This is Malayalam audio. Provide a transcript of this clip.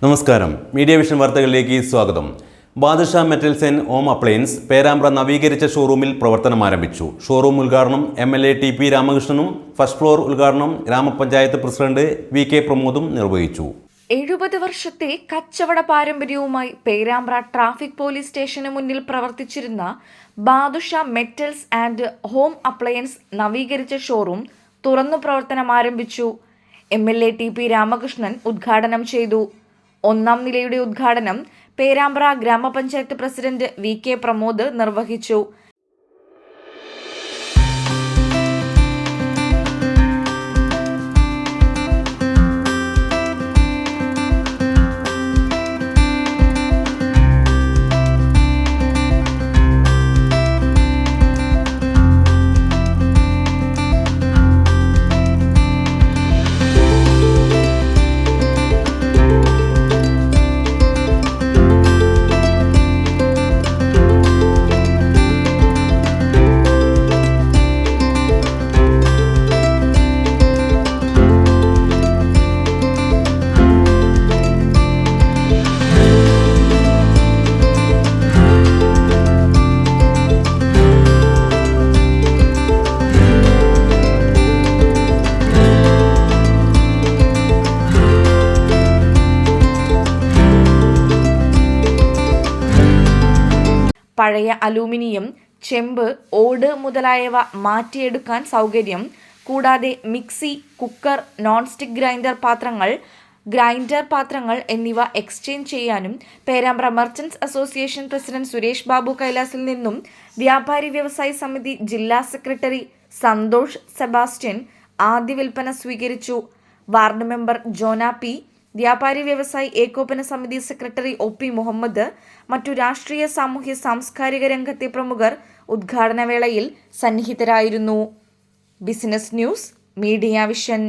നമസ്കാരം, മീഡിയ വിഷൻ വാർത്തകളിലേക്ക് സ്വാഗതം. Badusha metals and home appliance Perambra നവീകരിച്ച ഷോറൂമിൽ പ്രവർത്തനം ആരംഭിച്ചു. ഷോറൂം ഉദ്ഘാടനം MLA TP രാമകൃഷ്ണനും ഫസ്റ്റ് ഫ്ലോർ ഉദ്ഘാടനം ഗ്രാമപഞ്ചായത്ത് പ്രസിഡന്റ് VK പ്രമോദും നിർവഹിച്ചു. 70 വർഷത്തെ കച്ചവട പാരമ്പര്യവുമായി പേരാമ്പ്ര ട്രാഫിക് പോലീസ് സ്റ്റേഷന് മുന്നിൽ പ്രവർത്തിച്ചിരുന്ന Badusha metals and home appliance നവീകരിച്ച ഷോറൂം തുറന്നു പ്രവർത്തനം ആരംഭിച്ചു. MLA TP രാമകൃഷ്ണൻ ഉദ്ഘാടനം ചെയ്തു. ഒന്നാം നിലയുടെ ഉദ്ഘാടനം പേരാമ്പ്ര ഗ്രാമപഞ്ചായത്ത് പ്രസിഡന്റ് VK പ്രമോദ് നിർവഹിച്ചു. പഴയ അലൂമിനിയം, ചെമ്പ്, ഓട് മുതലായവ മാറ്റിയെടുക്കാൻ സൗകര്യം. കൂടാതെ mixie, cooker, non stick grinder പാത്രങ്ങൾ എന്നിവ എക്സ്ചേഞ്ച് ചെയ്യാനും Perambra merchants association president Suresh Babu കൈലാസിൽ നിന്നും വ്യാപാരി വ്യവസായി സമിതി ജില്ലാ സെക്രട്ടറി സന്തോഷ് സെബാസ്റ്റ്യൻ ആദ്യ വിൽപ്പന സ്വീകരിച്ചു. വാർഡ് മെമ്പർ ജോന P, വ്യാപാരി വ്യവസായി ഏകോപന സമിതി സെക്രട്ടറി OP മുഹമ്മദ്, മറ്റു രാഷ്ട്രീയ സാമൂഹ്യ സാംസ്കാരിക രംഗത്തെ പ്രമുഖർ ഉദ്ഘാടന വേളയിൽ സന്നിഹിതരായിരുന്നു. Business news, media vision.